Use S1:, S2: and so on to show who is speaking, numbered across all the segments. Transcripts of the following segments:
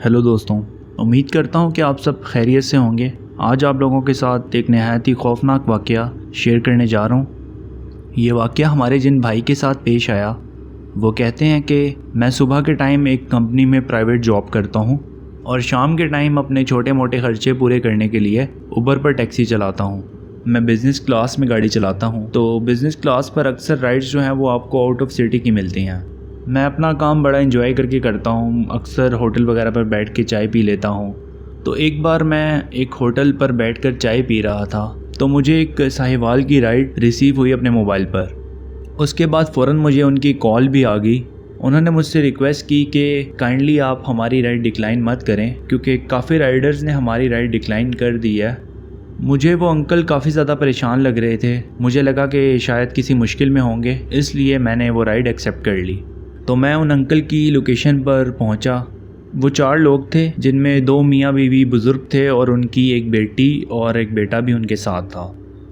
S1: Hello दोस्तों, उम्मीद करता हूँ कि आप सब खैरियत से होंगे। आज आप लोगों के साथ एक नहायत ही खौफनाक वाक़या शेयर करने जा रहा हूँ। ये वाक़या हमारे जिन भाई के साथ पेश आया, वो कहते हैं कि मैं सुबह के टाइम एक कंपनी में प्राइवेट जॉब करता हूँ और शाम के टाइम अपने छोटे मोटे खर्चे पूरे करने के लिए उबर पर टैक्सी चलाता हूँ। मैं बिज़नेस क्लास में गाड़ी चलाता हूँ, तो बिज़नेस क्लास पर अक्सर राइड्स जो हैं वो आपको आउट ऑफ सिटी की मिलती हैं। मैं अपना काम बड़ा एंजॉय करके करता हूँ। अक्सर होटल वगैरह पर बैठ के चाय पी लेता हूँ। तो एक बार मैं एक होटल पर बैठकर चाय पी रहा था, तो मुझे एक साहिवाल की राइड रिसीव हुई अपने मोबाइल पर। उसके बाद फ़ौरन मुझे उनकी कॉल भी आ गई। उन्होंने मुझसे रिक्वेस्ट की कि काइंडली आप हमारी राइड डिक्लाइन मत करें, क्योंकि काफ़ी राइडर्स ने हमारी राइड डिक्लाइन कर दी है। मुझे वो अंकल काफ़ी ज़्यादा परेशान लग रहे थे। मुझे लगा कि शायद किसी मुश्किल में होंगे, इसलिए मैंने वो राइड एक्सेप्ट कर ली। तो मैं उन अंकल की लोकेशन पर पहुंचा। वो 4 लोग थे, जिनमें 2 मियाँ बीवी बुज़ुर्ग थे और उनकी एक बेटी और एक बेटा भी उनके साथ था।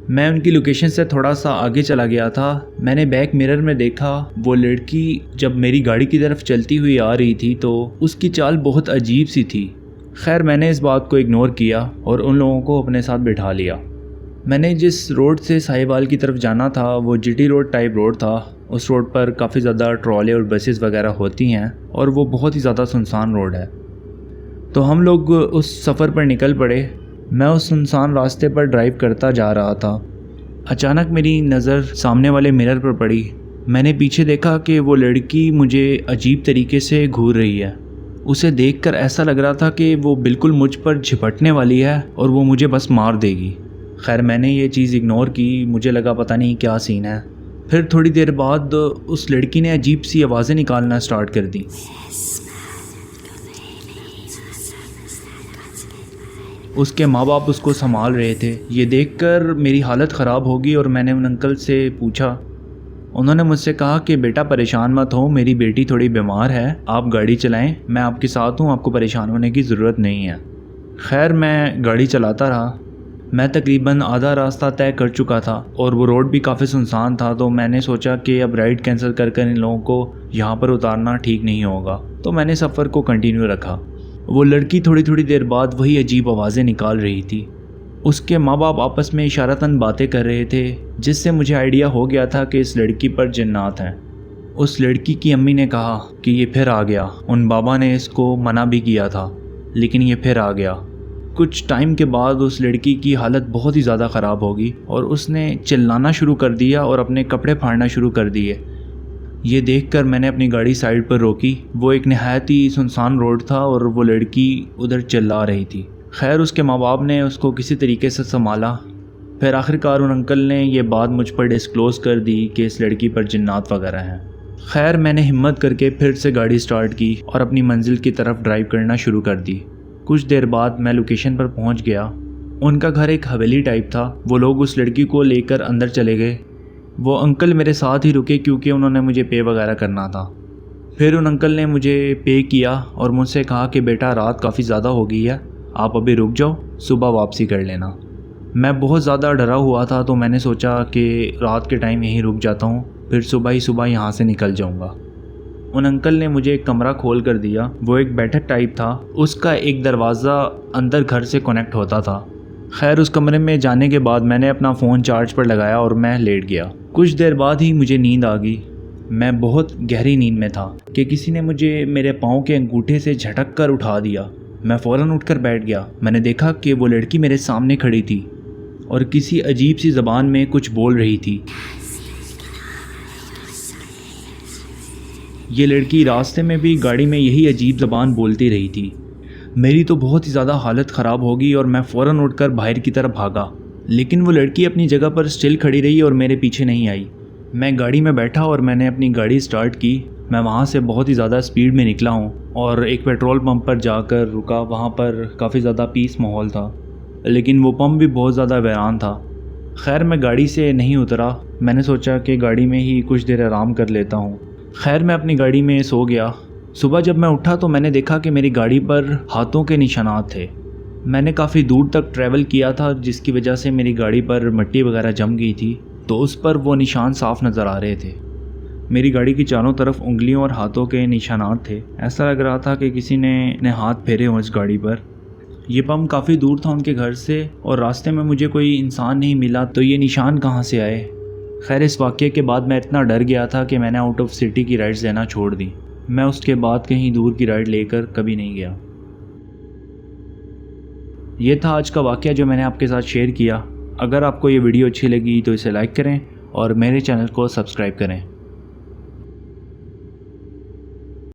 S1: मैं उनकी लोकेशन से थोड़ा सा आगे चला गया था। मैंने बैक मिरर में देखा, वो लड़की जब मेरी गाड़ी की तरफ चलती हुई आ रही थी तो उसकी चाल बहुत अजीब सी थी। खैर, मैंने इस बात को इग्नोर किया और उन लोगों को अपने साथ बिठा लिया। मैंने जिस रोड से साहिवाल की तरफ जाना था वो जीटी रोड टाइप रोड था। उस रोड पर काफ़ी ज़्यादा ट्रॉले और बसेस वगैरह होती हैं और वो बहुत ही ज़्यादा सुनसान रोड है। तो हम लोग उस सफ़र पर निकल पड़े। मैं उस सुनसान रास्ते पर ड्राइव करता जा रहा था। अचानक मेरी नज़र सामने वाले मिरर पर पड़ी। मैंने पीछे देखा कि वो लड़की मुझे अजीब तरीके से घूर रही है। उसे देखकर ऐसा लग रहा था कि वो बिल्कुल मुझ पर झपटने वाली है और वो मुझे बस मार देगी। खैर, मैंने ये चीज़ इग्नोर की। मुझे लगा पता नहीं क्या सीन है। फिर थोड़ी देर बाद उस लड़की ने अजीब सी आवाज़ें निकालना स्टार्ट कर दी। उसके माँ बाप उसको संभाल रहे थे। ये देखकर मेरी हालत ख़राब होगी और मैंने उन अंकल से पूछा। उन्होंने मुझसे कहा कि बेटा परेशान मत हो, मेरी बेटी थोड़ी बीमार है, आप गाड़ी चलाएं, मैं आपके साथ हूँ, आपको परेशान होने की ज़रूरत नहीं है। खैर, मैं गाड़ी चलाता रहा। मैं तकरीबन आधा रास्ता तय कर चुका था और वो रोड भी काफ़ी सुनसान था। तो मैंने सोचा कि अब राइड कैंसिल कर इन लोगों को यहाँ पर उतारना ठीक नहीं होगा, तो मैंने सफ़र को कंटिन्यू रखा। वो लड़की थोड़ी देर बाद वही अजीब आवाज़ें निकाल रही थी। उसके माँ बाप आपस में इशारतन बातें कर रहे थे, जिससे मुझे आइडिया हो गया था कि इस लड़की पर जिन्नात हैं। उस लड़की की अम्मी ने कहा कि ये फिर आ गया। उन बाबा ने इसको मना भी किया था, लेकिन ये फिर आ गया। कुछ टाइम के बाद उस लड़की की हालत बहुत ही ज़्यादा ख़राब होगी और उसने चिल्लाना शुरू कर दिया और अपने कपड़े फाड़ना शुरू कर दिए। ये देखकर मैंने अपनी गाड़ी साइड पर रोकी। वो एक नहायत ही सुनसान रोड था और वो लड़की उधर चिल्ला रही थी। खैर, उसके माँ बाप ने उसको किसी तरीके से संभाला। फिर आखिरकार उन अंकल ने ये बात मुझ पर डिस्क्लोज़ कर दी कि इस लड़की पर जिन्नात वगैरह हैं। खैर, मैंने हिम्मत करके फिर से गाड़ी स्टार्ट की और अपनी मंजिल की तरफ ड्राइव करना शुरू कर दी। कुछ देर बाद मैं लोकेशन पर पहुंच गया। उनका घर एक हवेली टाइप था। वो लोग उस लड़की को लेकर अंदर चले गए। वो अंकल मेरे साथ ही रुके क्योंकि उन्होंने मुझे पे वगैरह करना था। फिर उन अंकल ने मुझे पे किया और मुझसे कहा कि बेटा, रात काफ़ी ज़्यादा हो गई है, आप अभी रुक जाओ, सुबह वापसी कर लेना। मैं बहुत ज़्यादा डरा हुआ था, तो मैंने सोचा कि रात के टाइम यहीं रुक जाता हूँ, फिर सुबह ही सुबह यहाँ से निकल जाऊँगा। उन अंकल ने मुझे एक कमरा खोल कर दिया। वो एक बैठक टाइप था। उसका एक दरवाज़ा अंदर घर से कनेक्ट होता था। खैर, उस कमरे में जाने के बाद मैंने अपना फ़ोन चार्ज पर लगाया और मैं लेट गया। कुछ देर बाद ही मुझे नींद आ गई। मैं बहुत गहरी नींद में था कि किसी ने मुझे मेरे पाँव के अंगूठे से झटक कर उठा दिया। मैं फ़ौरन उठकर बैठ गया। मैंने देखा कि वो लड़की मेरे सामने खड़ी थी और किसी अजीब सी ज़बान में कुछ बोल रही थी। ये लड़की रास्ते में भी गाड़ी में यही अजीब ज़बान बोलती रही थी। मेरी तो बहुत ही ज़्यादा हालत ख़राब हो गई और मैं फ़ौरन उठकर बाहर की तरफ भागा, लेकिन वो लड़की अपनी जगह पर स्टिल खड़ी रही और मेरे पीछे नहीं आई। मैं गाड़ी में बैठा और मैंने अपनी गाड़ी स्टार्ट की। मैं वहाँ से बहुत ही ज़्यादा स्पीड में निकला हूँ और एक पेट्रोल पंप पर जाकर रुका। वहाँ पर काफ़ी ज़्यादा पीस माहौल था, लेकिन वो पंप भी बहुत ज़्यादा वीरान था। खैर, मैं गाड़ी से नहीं उतरा। मैंने सोचा कि गाड़ी में ही कुछ देर आराम कर लेता हूँ। खैर, मैं अपनी गाड़ी में सो गया। सुबह जब मैं उठा तो मैंने देखा कि मेरी गाड़ी पर हाथों के निशानात थे। मैंने काफ़ी दूर तक ट्रैवल किया था, जिसकी वजह से मेरी गाड़ी पर मिट्टी वगैरह जम गई थी, तो उस पर वो निशान साफ नज़र आ रहे थे। میری گاڑی کی چاروں طرف انگلیوں اور ہاتھوں کے نشانات تھے، ایسا لگ رہا تھا کہ کسی نے ہاتھ پھیرے ہوں اس گاڑی پر۔ یہ پمپ کافی دور تھا ان کے گھر سے اور راستے میں مجھے کوئی انسان نہیں ملا، تو یہ نشان کہاں سے آئے؟ خیر اس واقعے کے بعد میں اتنا ڈر گیا تھا کہ میں نے آؤٹ آف سٹی کی رائڈز لینا چھوڑ دی۔ میں اس کے بعد کہیں دور کی رائڈ لے کر کبھی نہیں گیا۔ یہ تھا آج کا واقعہ جو میں نے آپ کے ساتھ شیئر کیا۔ اگر آپ کو یہ ویڈیو اچھی لگی تو اسے لائک کریں اور میرے چینل کو سبسکرائب کریں۔